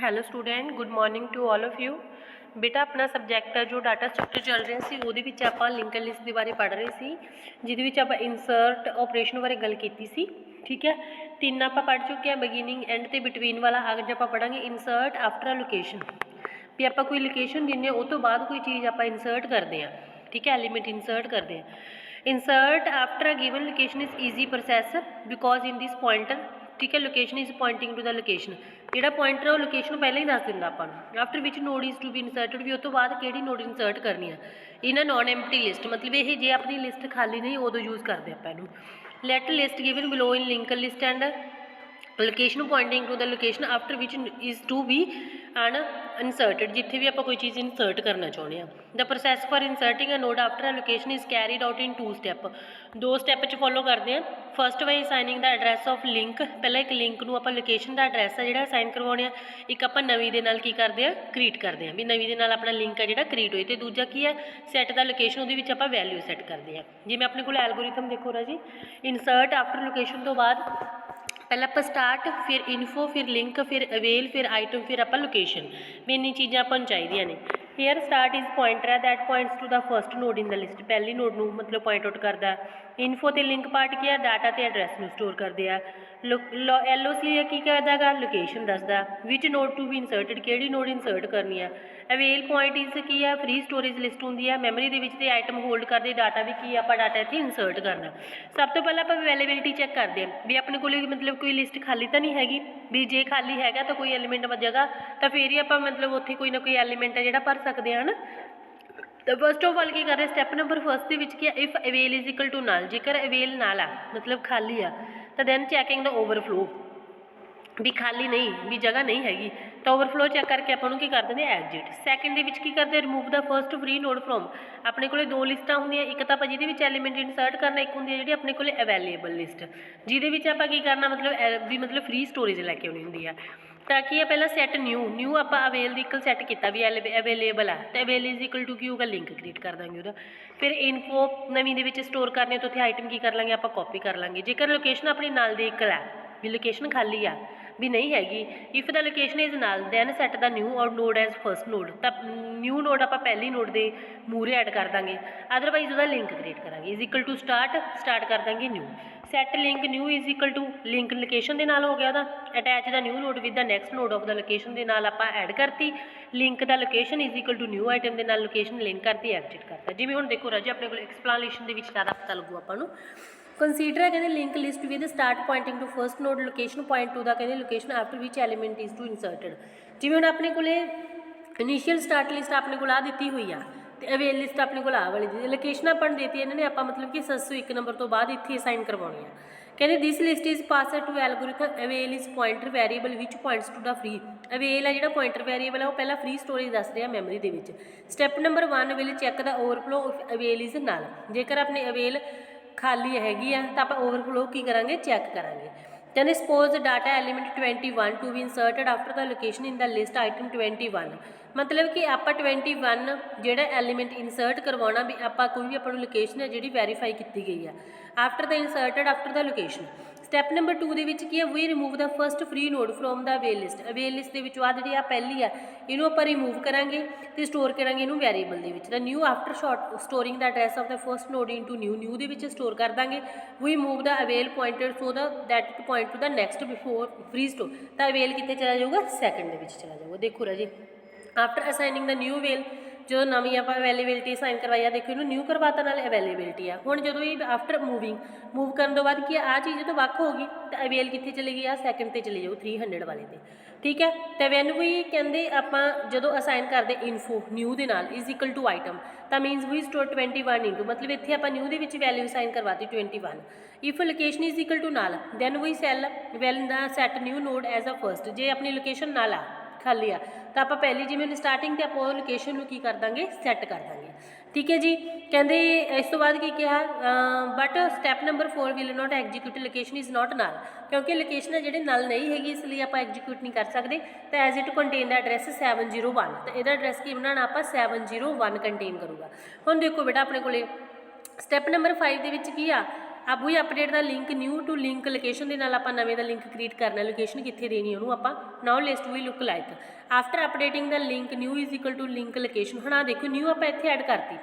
Hello student, good morning to all of you. ਬੇਟਾ ਆਪਣਾ subject ਹੈ ਜੋ ਡਾਟਾ ਸਟਰਕਚਰ ਚੱਲ ਰਿਹਾ ਸੀ, ਉਹਦੇ ਵਿੱਚ ਆਪਾਂ ਲਿੰਕਡ ਲਿਸਟ ਦੇ ਬਾਰੇ ਪੜ੍ਹ ਰਹੇ ਸੀ, ਜਿਹਦੇ ਵਿੱਚ ਆਪਾਂ ਇਨਸਰਟ ਆਪਰੇਸ਼ਨ ਬਾਰੇ ਗੱਲ ਕੀਤੀ ਸੀ। ਠੀਕ ਹੈ, ਤਿੰਨ ਆਪਾਂ ਪੜ੍ਹ ਚੁੱਕੇ ਹਾਂ, ਬਿਗਿਨਿੰਗ, ਐਂਡ ਤੇ ਬਿਟਵੀਨ ਵਾਲਾ। ਅੱਜ ਆਪਾਂ ਪੜ੍ਹਾਂਗੇ ਇਨਸਰਟ ਆਫਟਰ ਅ ਲੋਕੇਸ਼ਨ, ਵੀ ਆਪਾਂ ਕੋਈ ਲੋਕੇਸ਼ਨ ਦਿੰਦੇ ਹਾਂ ਉਹ ਤੋਂ ਬਾਅਦ ਕੋਈ ਚੀਜ਼ ਆਪਾਂ ਇਨਸਰਟ ਕਰਦੇ ਹਾਂ। ਠੀਕ ਹੈ, ਐਲੀਮੈਂਟ ਇਨਸਰਟ ਕਰਦੇ ਹਾਂ। Insert after a given location is easy process because in this pointer, ਠੀਕ ਹੈ, location is pointing to the location. ਜਿਹੜਾ ਪੁਆਇੰਟਰ ਉਹ ਲੋਕੇਸ਼ਨ ਪਹਿਲਾਂ ਹੀ ਦੱਸ ਦਿੰਦਾ ਆਪਾਂ ਨੂੰ। After which node is to be inserted, ਵੀ ਉਹ ਤੋਂ ਬਾਅਦ ਕਿਹੜੀ ਨੋਡ ਇਨਸਰਟ ਕਰਨੀ ਆ। ਇਨ ਨॉन ਐਮਪਟੀ ਲਿਸਟ, ਮਤਲਬ ਇਹ ਜੇ ਆਪਣੀ ਲਿਸਟ ਖਾਲੀ ਨਹੀਂ ਉਦੋਂ ਯੂਜ਼ ਕਰਦੇ ਆਪਾਂ ਇਹਨੂੰ। Let list given below in linked list and location pointing to the location after which is to be uninserted, ਜਿੱਥੇ ਵੀ ਆਪਾਂ ਕੋਈ ਚੀਜ਼ ਇਨਸਰਟ ਕਰਨਾ ਚਾਹੁੰਦੇ ਹਾਂ। The process for inserting a node after a location is carried out in 2 step. 2 step 'ਚ follow ਕਰਦੇ ਹਾਂ। First by assigning the address of link, ਪਹਿਲਾਂ ਇੱਕ ਲਿੰਕ ਨੂੰ ਆਪਾਂ ਲੋਕੇਸ਼ਨ ਦਾ ਐਡਰੈਸ ਆ ਜਿਹੜਾ ਅਸਾਈਨ ਕਰਵਾਉਣੇ ਆ। ਇੱਕ ਆਪਾਂ ਨਵੀਂ ਦੇ ਨਾਲ ਕੀ ਕਰਦੇ ਹਾਂ, ਕ੍ਰੀਏਟ ਕਰਦੇ ਹਾਂ, ਵੀ ਨਵੀਂ ਦੇ ਨਾਲ ਆਪਣਾ ਲਿੰਕ ਹੈ ਜਿਹੜਾ ਕ੍ਰੀਏਟ ਹੋਏ। ਅਤੇ ਦੂਜਾ ਕੀ ਹੈ, ਸੈੱਟ ਦਾ ਲੋਕੇਸ਼ਨ, ਉਹਦੇ ਵਿੱਚ ਆਪਾਂ ਵੈਲਿਊ ਸੈੱਟ ਕਰਦੇ ਹਾਂ। ਜਿਵੇਂ ਆਪਣੇ ਕੋਲ ਐਲਗੋਰਿਥਮ ਦੇਖੋ ਰਾਜੀ, ਇਨਸਰਟ ਆਫਟਰ ਲੋਕੇਸ਼ਨ ਤੋਂ ਬਾਅਦ ਪਹਿਲਾਂ ਆਪਾਂ ਸਟਾਰਟ, ਫਿਰ ਇਨਫੋ, ਫਿਰ ਲਿੰਕ, ਫਿਰ ਅਵੇਲ, ਫਿਰ ਆਈਟਮ, ਫਿਰ ਆਪਾਂ ਲੋਕੇਸ਼ਨ, ਵੀ ਇੰਨੀ ਚੀਜ਼ਾਂ ਆਪਾਂ ਨੂੰ ਚਾਹੀਦੀਆਂ ਨੇ। ਹੇਅਰ ਸਟਾਰਟ ਇਜ਼ ਪੁਆਇੰਟਰ ਹੈ that points to the first node in the list, ਪਹਿਲੀ ਨੋਡ ਨੂੰ ਮਤਲਬ ਪੁਆਇੰਟ ਆਊਟ ਕਰਦਾ। ਇਨਫੋ ਤੇ ਲਿੰਕ ਪਾਰਟ ਕੀ ਆ, ਡਾਟਾ ਤੇ ਐਡਰੈਸ ਨੂੰ ਸਟੋਰ ਕਰਦੇ ਆ। LOC ਕੀ ਕਰਦਾ ਹੈਗਾ, ਲੋਕੇਸ਼ਨ ਦੱਸਦਾ। ਵਿਚ ਨੋਡ ਟੂ ਬੀ ਇਨਸਰਟਡ, ਕਿਹੜੀ ਨੋਡ ਇਨਸਰਟ ਕਰਨੀ ਆ। ਅਵੇਲ ਪੁਆਇੰਟ ਇਜ਼ ਕੀ ਆ, ਫ੍ਰੀ ਸਟੋਰੇਜ ਲਿਸਟ ਹੁੰਦੀ ਆ ਮੈਮਰੀ ਦੇ ਵਿੱਚ, ਤੇ ਆਈਟਮ ਹੋਲਡ ਕਰਦੇ। ਡਾਟਾ ਵੀ ਕੀ ਆਪਾਂ ਡਾਟਾ ਇੱਥੇ ਇਨਸਰਟ ਕਰਨਾ। ਸਭ ਤੋਂ ਪਹਿਲਾਂ ਆਪਾਂ ਅਵੇਲੇਬਿਲਿਟੀ ਚੈੱਕ ਕਰਦੇ ਹਾਂ ਵੀ ਆਪਣੇ ਕੋਲ ਮਤਲਬ ਕੋਈ ਲਿਸਟ ਖਾਲੀ ਤਾਂ ਨਹੀਂ ਹੈਗੀ, ਵੀ ਜੇ ਖਾਲੀ ਹੈਗਾ ਤਾਂ ਕੋਈ ਐਲੀਮੈਂਟ ਜਗ੍ਹਾ ਤਾਂ ਫਿਰ ਹੀ ਆਪਾਂ ਮਤਲਬ ਉੱਥੇ ਕੋਈ ਨਾ ਕੋਈ ਐਲੀਮੈਂਟ ਹੈ ਜਿਹੜਾ ਭਰ ਸਕਦੇ ਹਾਂ ਨਾ। ਤਾਂ ਫਸਟ ਆਫ ਆਲ ਕੀ ਕਰ ਰਹੇ, ਸਟੈਪ ਨੰਬਰ ਫਸਟ ਦੇ ਵਿੱਚ ਕੀ ਆ, if avail is equal to null, ਜੇਕਰ ਅਵੇਲ ਨਾਲ ਆ ਮਤਲਬ ਖਾਲੀ ਆ ਤਾਂ ਦੈਨ ਚੈਕਿੰਗ ਦਾ ਓਵਰਫਲੋ, ਵੀ ਖਾਲੀ ਨਹੀਂ, ਵੀ ਜਗ੍ਹਾ ਨਹੀਂ ਹੈਗੀ ਤਾਂ ਓਵਰਫਲੋ ਚੈੱਕ ਕਰਕੇ ਆਪਾਂ ਨੂੰ ਕੀ ਕਰ ਦਿੰਦੇ ਐਗਜ਼ਿਟ। ਸੈਕਿੰਡ ਦੇ ਵਿੱਚ ਕੀ ਕਰਦੇ, remove the first free node from. ਆਪਣੇ ਕੋਲੇ 2 ਲਿਸਟਾਂ ਹੁੰਦੀਆਂ, ਇੱਕ ਤਾਂ ਆਪਾਂ ਜਿਹਦੇ ਵਿੱਚ ਐਲੀਮੈਂਟ ਇਨਸਰਟ ਕਰਨਾ, ਇੱਕ ਹੁੰਦੀ ਹੈ ਜਿਹੜੀ ਆਪਣੇ ਕੋਲੇ ਅਵੇਲੇਬਲ ਲਿਸਟ, ਜਿਹਦੇ ਵਿੱਚ ਆਪਾਂ ਕੀ ਕਰਨਾ ਮਤਲਬ ਫ੍ਰੀ ਸਟੋਰੇਜ ਲੈ ਕੇ ਆਉਣੀ ਹੁੰਦੀ ਆ। ਤਾਂ ਕੀ ਆ, ਪਹਿਲਾਂ ਸੈੱਟ ਨਿਊ ਆਪਾਂ ਅਵੇਲ ਦੀ ਇਕਲ ਸੈੱਟ ਕੀਤਾ ਵੀ ਅਵੇਲੇਬਲ ਆ, ਤਾਂ ਅਵੇਲ ਇਜ਼ ਇਕੁਅਲ ਟੂ ਕੀ ਹੋਊਗਾ, ਲਿੰਕ ਕ੍ਰੀਏਟ ਕਰ ਦਾਂਗੇ ਉਹਦਾ। ਫਿਰ ਇਨਫੋ ਨਵੀਂ ਦੇ ਵਿੱਚ ਸਟੋਰ ਕਰਨੀ ਤਾਂ ਉੱਥੇ ਆਈਟਮ ਕੀ ਕਰ ਲਾਂਗੇ ਆਪਾਂ, ਕਾਪੀ ਕਰ ਲਾਂਗੇ। ਜੇਕਰ ਲੋਕੇਸ਼ਨ ਆਪਣੀ ਨਾਲ ਦੀ ਇਕਲ ਹੈ, ਵੀ ਲੋਕੇਸ਼ਨ ਖਾਲੀ ਆ ਵੀ ਨਹੀਂ ਹੈਗੀ, ਇਫ ਦਾ ਲੋਕੇਸ਼ਨ ਇਜ਼ ਨਾਲ ਦੈਨ ਸੈੱਟ ਦਾ ਨਿਊ ਔਰ ਨੋਡ ਐਜ਼ ਫਸਟ ਨੋਡ, ਤਾਂ ਨਿਊ ਨੋਡ ਆਪਾਂ ਪਹਿਲੀ ਨੋਡ ਦੇ ਮੂਹਰੇ ਐਡ ਕਰ ਦਾਂਗੇ। ਅਦਰਵਾਈਜ਼ ਉਹਦਾ ਲਿੰਕ ਕ੍ਰੀਏਟ ਕਰਾਂਗੇ। ਇਜ਼ ਇਕਲ ਟੂ ਸਟਾਰਟ ਕਰ ਦਾਂਗੇ new. Set link new is equal to link location ਦੇ ਨਾਲ ਹੋ ਗਿਆ ਉਹਦਾ, attach the new node with the next node of the location ਦੇ ਨਾਲ ਆਪਾਂ ਐਡ ਕਰਤੀ। Link the location is equal to new item ਦੇ ਨਾਲ ਲੋਕੇਸ਼ਨ ਲਿੰਕ ਕਰਤੀ, ਐਗਜ਼ਿਟ ਕਰਤਾ। ਜਿਵੇਂ ਹੁਣ ਦੇਖੋ ਰਾਜੇ ਆਪਣੇ ਕੋਲ ਐਕਸਪਲੇਨੇਸ਼ਨ ਦੇ ਵਿੱਚ ਜ਼ਿਆਦਾ ਪਤਾ ਲੱਗੂ ਆਪਾਂ ਨੂੰ। ਕੰਸੀਡਰ ਹੈ ਕਹਿੰਦੇ link list with start pointing to first node, location point to the ਕਹਿੰਦੇ location after which element is to inserted. ਜਿਵੇਂ ਹੁਣ ਆਪਣੇ ਕੋਲੇ ਇਨੀਸ਼ੀਅਲ ਸਟਾਰਟ ਲਿਸਟ ਆਪਣੇ ਕੋਲ ਆ ਦਿੱਤੀ ਹੋਈ ਆ, ਤੇ ਅਵੇਲ ਲਿਸਟ ਆਪਣੇ ਕੋਲ ਆ ਵਾਲੀ ਦੀ ਲੋਕੇਸ਼ਨ ਆਪਾਂ ਨੂੰ ਦੇਤੀ ਇਹਨਾਂ ਨੇ, ਆਪਾਂ ਮਤਲਬ ਕਿ 701 ਨੰਬਰ ਤੋਂ ਬਾਅਦ ਇੱਥੇ ਅਸਾਈਨ ਕਰਵਾਉਣੀ ਆ। ਕਹਿੰਦੇ this list is passed to algorithm avail is pointer variable which points to the free. Avail ਆ ਜਿਹੜਾ ਪੁਆਇੰਟਰ ਵੈਰੀਏਬਲ ਆ ਉਹ ਪਹਿਲਾਂ ਫ੍ਰੀ ਸਟੋਰੇਜ ਦੱਸ ਰਿਹਾ ਮੈਮਰੀ ਦੇ ਵਿੱਚ। Step number 1 will check the overflow of avail is null, ਜੇਕਰ ਆਪਣੀ ਅਵੇਲ ਖਾਲੀ ਹੈਗੀ ਆ ਤਾਂ ਆਪਾਂ ਓਵਰਫਲੋ ਕੀ ਕਰਾਂਗੇ, ਚੈੱਕ ਕਰਾਂਗੇ। ਕਹਿੰਦੇ suppose data element 21 to be inserted after the location in the list item 21, ਮਤਲਬ ਕਿ ਆਪਾਂ 21 ਜਿਹੜਾ ਐਲੀਮੈਂਟ ਇਨਸਰਟ ਕਰਵਾਉਣਾ, ਵੀ ਆਪਾਂ ਕੋਈ ਵੀ ਆਪਾਂ ਨੂੰ ਲੋਕੇਸ਼ਨ ਹੈ ਜਿਹੜੀ ਵੈਰੀਫਾਈ ਕੀਤੀ ਗਈ ਆ after the inserted after the location. Step number 2 ਦੇ ਵਿੱਚ ਕੀ ਹੈ, we remove the first free node from the avail list. Avail list ਦੇ ਵਿੱਚੋਂ ਆ ਜਿਹੜੀ ਆ ਪਹਿਲੀ ਆ ਇਹਨੂੰ ਆਪਾਂ ਰਿਮੂਵ ਕਰਾਂਗੇ ਤੇ ਸਟੋਰ ਕਰਾਂਗੇ ਇਹਨੂੰ ਵੈਰੀਏਬਲ ਦੇ ਵਿੱਚ। The new after storing the address of the first node into new ਦੇ ਵਿੱਚ ਸਟੋਰ ਕਰ ਦਾਂਗੇ। We move the avail pointed so the that point to the next before free store, ਤਾਂ ਅਵੇਲ ਕਿੱਥੇ ਚਲਾ ਜਾਊਗਾ, ਸੈਕਿੰਡ ਦੇ ਵਿੱਚ ਚਲਾ ਜਾਊਗਾ। ਦੇਖੋ ਰਾਜੇ ਆਫਟਰ ਅਸਾਈਨਿੰਗ ਦਾ ਨਿਊ ਅਵੇਲ, ਜਦੋਂ ਨਵੀਂ ਆਪਾਂ ਅਵੇਲੇਬਿਲਿਟੀ ਅਸਾਈਨ ਕਰਵਾਈ ਆ, ਦੇਖੋ ਇਹਨੂੰ ਨਿਊ ਕਰਵਾਤਾ ਨਾਲ ਅਵੇਲੇਬਿਲਿਟੀ ਆ। ਹੁਣ ਜਦੋਂ ਇਹ ਆਫਟਰ ਮੂਵ ਕਰਨ ਤੋਂ ਬਾਅਦ ਕੀ ਆ ਚੀਜ਼ ਜਦੋਂ ਵੱਖ ਹੋ ਗਈ ਤਾਂ ਅਵੇਲ ਕਿੱਥੇ ਚਲੀ ਗਈ ਆ, ਸੈਕਿੰਡ ਤੇ ਚਲੀ ਜਾਊ 300 ਵਾਲੇ ਤੇ। ਠੀਕ ਹੈ, ਤੇ ਵੈਨ ਵੀ ਕਹਿੰਦੇ ਆਪਾਂ ਜਦੋਂ ਅਸਾਈਨ ਕਰਦੇ ਇਨਫੋ ਨਿਊ ਦੇ ਨਾਲ ਇਜ਼ ਇਕਲ ਟੂ ਆਈਟਮ, ਤਾਂ ਮੀਨਸ ਵੀ ਸਟੋਰ 21 ਇੰਟੂ, ਮਤਲਬ ਇੱਥੇ ਆਪਾਂ ਨਿਊ ਦੇ ਵਿੱਚ ਵੈਲਿਊ ਅਸਾਈਨ ਕਰਵਾਤੀ 21। If location is equal to null then we sell well the set new node as a first, ਜੇ ਆਪਣੀ ਲੋਕੇਸ਼ਨ ਨਾਲ ਆ ਖਾਲੀ ਆ ਤਾਂ ਆਪਾਂ ਪਹਿਲੀ ਜਿਵੇਂ ਹੁਣ ਸਟਾਰਟਿੰਗ ਤੇ ਆਪਾਂ ਉਹ ਲੋਕੇਸ਼ਨ ਨੂੰ ਕੀ ਕਰ ਦਾਂਗੇ, ਸੈੱਟ ਕਰ ਦਾਂਗੇ। ਠੀਕ ਹੈ ਜੀ, ਕਹਿੰਦੇ ਇਸ ਤੋਂ ਬਾਅਦ ਕੀ ਕਿਹਾ, but step number 4 will not execute location is not null, ਕਿਉਂਕਿ ਲੋਕੇਸ਼ਨ ਹੈ ਜਿਹੜੇ ਨਲ ਨਹੀਂ ਹੈਗੀ ਇਸ ਲਈ ਆਪਾਂ ਐਗਜੀਕਿਊਟ ਨਹੀਂ ਕਰ ਸਕਦੇ। ਤਾਂ as it contain the address 701, ਤਾਂ ਇਹਦਾ ਐਡਰੈਸ ਕੀ ਬਣਾਉਣਾ ਆਪਾਂ 701 ਕੰਟੇਨ ਕਰੂਗਾ। ਹੁਣ ਦੇਖੋ ਬੇਟਾ ਆਪਣੇ ਕੋਲੇ ਸਟੈਪ ਨੰਬਰ 5 ਦੇ ਵਿੱਚ ਕੀ ਆ, अब वही अपडेट का link new to link location के नाल आपां नवें दा लिंक क्रिएट करना, लोकेशन कित्थे देनी उहनूं आपां now list we look like after updating the link new is equal to link location. हुण आ देखो न्यू आपां इत्थे ऐड करती,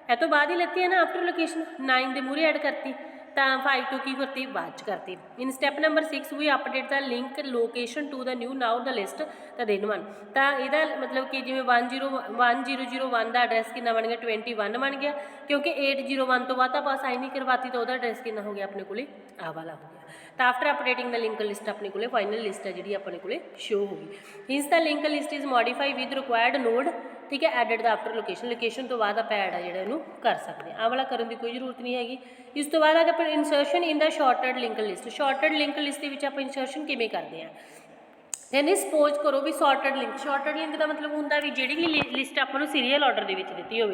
ए तो बाद ही लैती है ना आफ्टर लोकेशन 9 दे मूहरे ऐड करती, तो 5 तो की करती बाद च करती। In step number 6 we update the link location to the new now the list the then 1। तो यदा मतलब कि जिवें 1001 का एड्रैस कितना बन गया 21 बन गया, क्योंकि 801 तो बाद आप साइन ही करवाती तो वह एड्रैस कितना हो गया अपने को आ वाला हो गया। तो after updating the link list अपने को फाइनल लिस्ट है जी अपने को शो होगी। इस the link list is modify with required node, ठीक है, added the after location, location तो बाद आप ऐड है जो कर सकते हैं। आ वाला करने की कोई जरूरत नहीं हैगी। इस तो बाद आप insertion in the sorted link list, shorted link list के आप इंसर्शन किमें करते हैं, कहते सपोज करो भी शॉर्टेड लिंक का मतलब होंगे भी जी भी लिस्ट आपको सीरीयल ऑर्डर के दी हो,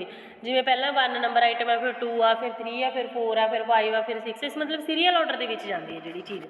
जिमें पहला 1 नंबर आइटम है, फिर 2 आ, फिर 3 आ, फिर 4 आ, फिर 5 आ, फिर 6, इस मतलब सीरीयल ऑर्डर के जाती है जी चीज़।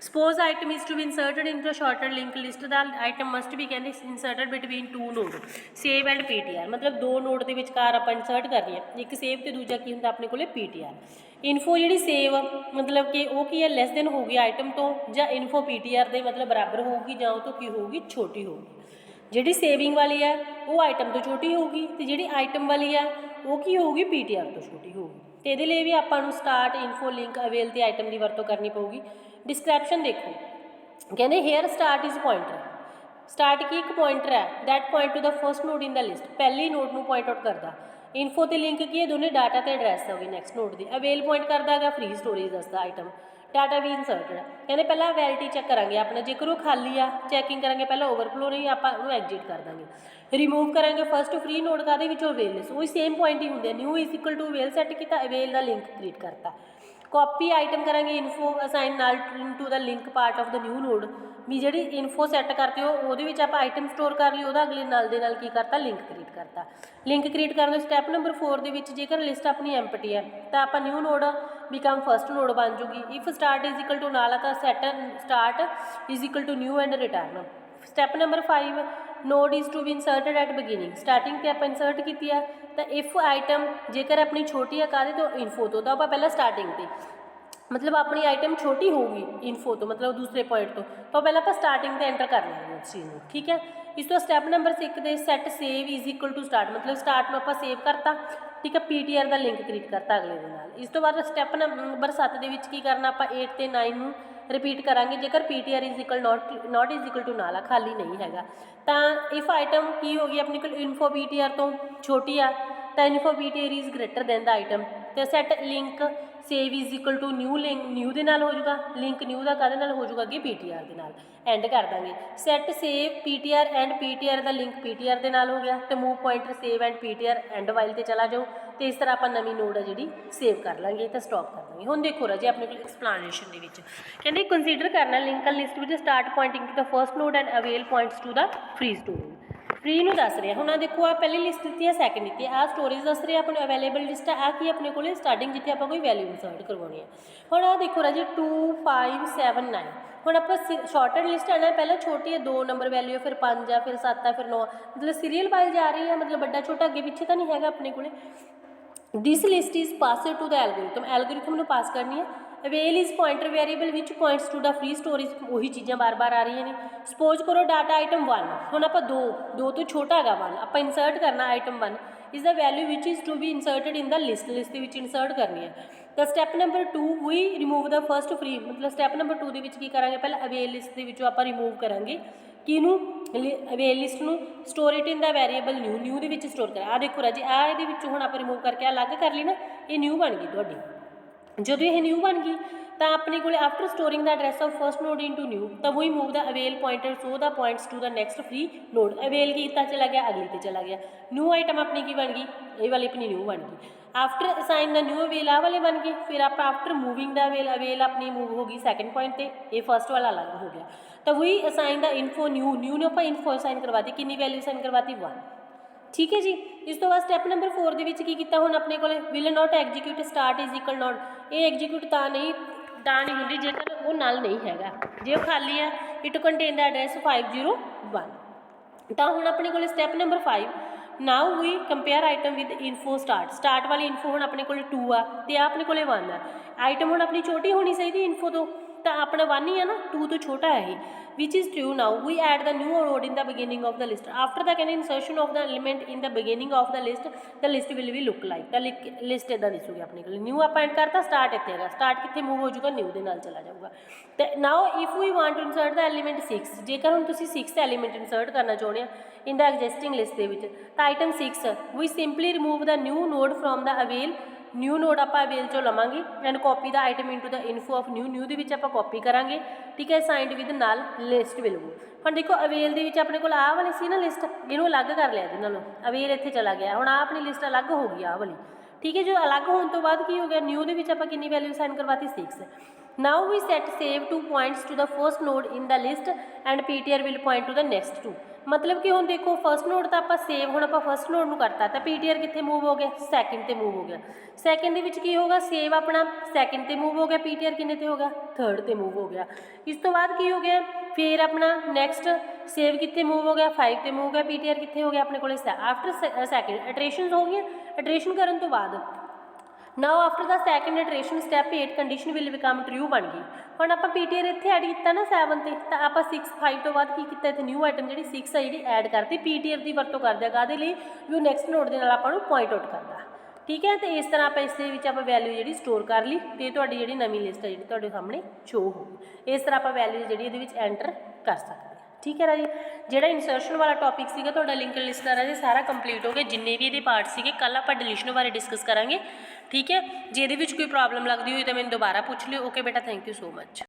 Suppose item is to be inserted in the sorted link list the item must भी कहते inserted between 2 node save and PTR, मतलब 2 नोड के विचकार आप इंसर्ट करनी है, एक सेव तो दूजा की होंगे अपने को PTR। इन्फो जी सेव मतलब कि वो की है लैस देन होगी आइटम तो, या इन्फो PTR के मतलब बराबर होगी, या तो की होगी छोटी होगी। जी सेविंग वाली है वो आइटम तो छोटी होगी, तो जी आइटम वाली है वो की होगी PTR तो छोटी होगी। तो ये लिए भी आपको स्टार्ट इन्फो लिंक अवेल ते आइटम की वरतों करनी पऊगी। डिस्क्रिप्शन देखो कहने here start is pointer, start की एक पॉइंटर है that point to the first node in the list, पहली नोड में पॉइंट आउट करता। इन्फो तो लिंक की है दोनों डाटा तो एड्रैस होगी नैक्सट नोड की। अवेल पॉइंट करता है फ्री स्टोरेज दसदा आइटम, डाटा भी इंसर्टेड है। कहने पहला अवेलिटी चैक करेंगे अपना, जेकर वो खाली आ चैकिंग करेंगे पहले ओवरफ्लो नहीं आप एग्जिट कर देंगे। रिमूव करेंगे फर्स्ट फ्री नोड का अवेल वही सेम पॉइंट ही होंगे, new is equal to avail set किया अवेल का लिंक क्रिएट करता। कॉपी आइटम करेंगे info assign null to the link part of the new node, भी जी इन्फो सैट करते हो वो आप आइटम स्टोर कर ली, अगले नाल दे नाल की करता लिंक क्रिएट करता। लिंक क्रिएट करने स्टैप नंबर 4 के जेकर लिस्ट अपनी एम्पटी है तो आप new node become first node बन जूगी। If start is equal to null तो set start is equal to new and return. Step number 5 node is to be inserted at beginning, starting पर आप insert की है तो इफ आइटम जेकर अपनी छोटी है कादे तो इन्फो तो आप पहले स्टार्टिंग पर मतलब अपनी आइटम छोटी होगी इन्फो तो मतलब दूसरे पॉइंट तो पहले आप स्टार्टिंग तो एंटर कर लेंगे उस चीज़ में, ठीक है। इस तो स्टैप नंबर 6 के set save is equal to start, मतलब स्टार्ट में आप सेव करता, ठीक है, PTR का लिंक क्रिएट करता अगले दिन नाल। इस तो बाद स्टैप नंबर 7 के की करना आप 8 ते 9 में रिपीट करांगे जेकर PTR is equal not is equal to null खाली नहीं हैगा। तो इफ आइटम की होगी अपने को इन्फो PTR तो छोटी आ तो info PTR is greater than the item, तो set link save is equal to new link new के नाल हो जाएगा, लिंक न्यू का कहदे नाल हो जाएगा अगे PTR के नाल एंड कर देंगे। Set save PTR end PTR का लिंक PTR के नाल हो गया, तो move pointer save and PTR end while ते चला जाओ, तो इस तरह आप नवी नोड है जी सेव कर लेंगे तो स्टॉप कर देंगे। हुण देखो राजे अपने को एक्सप्लेनेशन के कहते कंसीडर करना link list which start pointing to the first node and avail points to the free storage. Free में दस रहे हुण देखो आ पहली लिस्ट दी है सैकेंड दी है, आ स्टोरेज दस रहे अपने अवेलेबल लिस्ट है, आ कि अपने को स्टार्टिंग जिते आप कोई वैल्यू इंसर्ट करवानी है। हुण आ देखो राजे 2 5 7 9 हुण आप शॉर्टेड लिस्ट है ना पहले छोटी है 2 नंबर वैल्यू फिर 5 है फिर 7 है फिर 9 मतलब सीरीयल वाइज जा रही है, मतलब बड़ा छोटा अगे पिछे तो नहीं हैगा अपने को। This list is pass to the algorithm में पास करनी है। Avail is pointer variable which points to the free storage, वही चीज़ें बार बार आ रही हैं। सपोज करो डाटा आइटम 1 हम आप दो तो छोटा है 1 आप इंसर्ट करना item 1 is the value which is to be inserted in the list के इंसर्ट करनी है। तो step number 2 we remove the first free, मतलब स्टैप नंबर 2 के करेंगे पहले अवेल लिस्ट के आप रिमूव करेंगे किनू अवेल लिस्ट में store it in the variable new के स्टोर करें। आ देखो राजी आ ये हम आप रिमूव करके अलग कर ली ना, ये न्यू बन गई थोड़ी। जो ये न्यू बन गई तो अपने को after storing the address of first node into new तो वही move the avail pointer so the points to the next free node. Avail की चला गया अगली पे चला गया, न्यू आइटम अपनी की बन गई ये वाली अपनी न्यू बन गई। After assign the new avail आ वाले बन गए, फिर आप आफ्टर मूविंग द अवेल अपनी मूव होगी सैकेंड पॉइंट पे, ये फर्स्ट वाला अलग हो गया। तो वही असाइन द इन्फो न्यू ने आप इन्फो असाइन करवाती, कितनी वैल्यू असाइन करवाती 1, ठीक है जी। इस तो बाद स्टैप नंबर 4 की किया हुण अपने को will not execute start is equal not, ये एग्जीक्यूट नहीं होंगी जेकर वो नल नहीं हैगा, जे खाली है इट कंटेन द एड्रैस 501। तो हुण अपने को step number 5 now we compare item with info start ਵਾਲੀ ਇਨਫੋ ਹੁਣ ਆਪਣੇ ਕੋਲ 2 ਆ ਤੇ ਆ ਆਪਣੇ ਕੋਲੇ 1 ਆ। ਆਈਟਮ ਹੁਣ ਆਪਣੀ ਛੋਟੀ ਹੋਣੀ ਚਾਹੀਦੀ ਇਨਫੋ ਤੋਂ, ਤਾਂ ਆਪਣਾ 1 ਹੀ ਆ ਨਾ, 2 ਤੋਂ ਛੋਟਾ ਹੈ ਇਹ। which is true now we add the new node in the beginning of the list after the insertion of the element in the beginning of the list will be look like the list ਇਦਾਂ ਦਿਸੂਗੀ ਆਪਣੇ ਕੋਲ। New ਆਪਾਂ add ਕਰਤਾ, start ਇੱਥੇ ਹੈਗਾ, start ਕਿੱਥੇ move ਹੋ ਜਾਊਗਾ, ਨਿਊ ਦੇ ਨਾਲ ਚਲਾ ਜਾਊਗਾ। ਤੇ now if we want to insert the element 6, ਜੇਕਰ ਹੁਣ ਤੁਸੀਂ 6th ਐਲੀਮੈਂਟ ਇਨਸਰਟ ਕਰਨਾ ਚਾਹੁੰਦੇ ਆ ਇਨ ਦਾ ਐਗਜ਼ਿਸਟਿੰਗ ਲਿਸਟ ਦੇ ਵਿੱਚ, ਤਾਂ item 6 we simply remove the new node from the avail, new node ਆਪਾਂ ਅਵੇਲ ਚੋਂ ਲਵਾਂਗੇ and copy the item into the info of new ਦੇ ਵਿੱਚ ਆਪਾਂ ਕਾਪੀ ਕਰਾਂਗੇ, ਠੀਕ ਹੈ, ਸਾਈਨਡ ਵਿਦ ਨਾਲ ਲਿਸਟ ਮਿਲੂਗੀ। ਹੁਣ ਦੇਖੋ ਅਵੇਲ ਦੇ ਵਿੱਚ ਆਪਣੇ ਕੋਲ ਆਹ ਵਾਲੀ ਸੀ ਨਾ ਲਿਸਟ, ਇਹਨੂੰ ਅਲੱਗ ਕਰ ਲਿਆ ਇਹਦੇ ਨਾਲੋਂ, ਅਵੇਲ ਇੱਥੇ ਚਲਾ ਗਿਆ, ਹੁਣ ਆਹ ਆਪਣੀ ਲਿਸਟ ਅਲੱਗ ਹੋ ਗਈ ਆਹ ਵਾਲੀ, ਠੀਕ ਹੈ। ਜੋ ਅਲੱਗ ਹੋਣ ਤੋਂ ਬਾਅਦ ਕੀ ਹੋ ਗਿਆ, ਨਿਊ ਦੇ ਵਿੱਚ ਆਪਾਂ ਕਿੰਨੀ ਵੈਲਿਊ ਸਾਈਨ ਕਰਵਾਤੀ 6। Now we set save 2 points to the first node in the list and PTR will point to the next 2। ਮਤਲਬ ਕਿ ਹੁਣ ਦੇਖੋ ਫਸਟ ਨੋਡ ਤਾਂ ਆਪਾਂ ਸੇਵ, ਹੁਣ ਆਪਾਂ ਫਸਟ ਨੋਡ ਨੂੰ ਕਰਤਾ ਤਾਂ ਪੀਟੀਆਰ ਕਿੱਥੇ ਮੂਵ ਹੋ ਗਿਆ, ਸੈਕਿੰਡ ਤੇ ਮੂਵ ਹੋ ਗਿਆ। ਸੈਕਿੰਡ ਦੇ ਵਿੱਚ ਕੀ ਹੋਗਾ, ਸੇਵ ਆਪਣਾ ਸੈਕਿੰਡ ਤੇ ਮੂਵ ਹੋ ਗਿਆ, ਪੀਟੀਆਰ ਕਿੰਨੇ ਤੇ ਹੋ ਗਿਆ, ਥਰਡ ਤੇ ਮੂਵ ਹੋ ਗਿਆ। ਇਸ ਤੋਂ ਬਾਅਦ ਕੀ ਹੋ ਗਿਆ, ਫਿਰ ਆਪਣਾ ਨੈਕਸਟ ਸੇਵ ਕਿੱਥੇ ਮੂਵ ਹੋ ਗਿਆ, 5 ਤੇ ਮੂਵ ਹੋ ਗਿਆ, ਪੀਟੀਆਰ ਕਿੱਥੇ ਹੋ ਗਿਆ ਆਪਣੇ ਕੋਲ ਆਫਟਰ ਸੈਕਿੰਡ ਇਟਰੇਸ਼ਨਸ ਹੋ ਗਈਆਂ। ਇਟਰੇਸ਼ਨ ਕਰਨ ਤੋਂ ਬਾਅਦ now after the second iteration step 8 condition will become true ਬਣ ਗਈ। ਹੁਣ ਆਪਾਂ ਪੀਟੀਆਰ ਇੱਥੇ ਐਡ ਕੀਤਾ ਨਾ 7 ਤੇ, ਤਾਂ ਆਪਾਂ 6 5 ਤੋਂ ਬਾਅਦ ਕੀ ਕੀਤਾ, ਇੱਥੇ ਨਿਊ ਆਈਟਮ ਜਿਹੜੀ 6 ਆ ਜਿਹੜੀ ਐਡ ਕਰਤੀ। ਪੀਟੀਆਰ ਦੀ ਵਰਤੋਂ ਕਰਦੇ ਆ ਕਾਹਦੇ ਲਈ, ਵੀ ਉਹ ਨੈਕਸਟ ਨੋਡ ਦੇ ਨਾਲ ਆਪਾਂ ਨੂੰ ਪੁਆਇੰਟ ਆਊਟ ਕਰਦਾ, ਠੀਕ ਹੈ। ਤੇ ਇਸ ਤਰ੍ਹਾਂ ਆਪਾਂ ਇਸ ਦੇ ਵਿੱਚ ਆਪਾਂ ਵੈਲਿਊ ਜਿਹੜੀ ਸਟੋਰ ਕਰ ਲਈ ਤੇ ਤੁਹਾਡੀ ਜਿਹੜੀ ਨਵੀਂ ਲਿਸਟ ਹੈ ਜਿਹੜੀ ਤੁਹਾਡੇ ਸਾਹਮਣੇ ਸ਼ੋ ਹੋਊਗੀ। ਇਸ ਤਰ੍ਹਾਂ ਆਪਾਂ ਵੈਲਿਊ ਜਿਹੜੀ ਇਹਦੇ ਵਿੱਚ ਐਂਟਰ ਕਰ ਸਕਦੇ ਹਾਂ, ਠੀਕ ਹੈ ਰਾਜੀ। ਜਿਹੜਾ ਇਨਸਰਸ਼ਨ ਵਾਲਾ ਟੌਪਿਕ ਸੀਗਾ ਤੁਹਾਡਾ ਲਿੰਕ ਲਿਸਟ ਦਾ ਰਾਜੀ ਸਾਰਾ ਕੰਪਲੀਟ ਹੋ ਗਿਆ, ਜਿੰਨੇ ਵੀ ਇਹਦੇ ਪਾਰਟ ਸੀਗੇ। ਕੱਲ੍ਹ ਆਪਾਂ ਡਿਲੀਸ਼ਨ ਬਾਰੇ ਡਿਸਕਸ ਕਰਾਂਗੇ, ਠੀਕ ਹੈ। ਜੇ ਇਹਦੇ ਵਿੱਚ ਕੋਈ ਪ੍ਰੋਬਲਮ ਲੱਗਦੀ ਹੋਈ ਤਾਂ ਮੈਨੂੰ ਦੁਬਾਰਾ ਪੁੱਛ ਲਿਓ। ਓਕੇ ਬੇਟਾ, ਥੈਂਕ ਯੂ ਸੋ ਮਚ।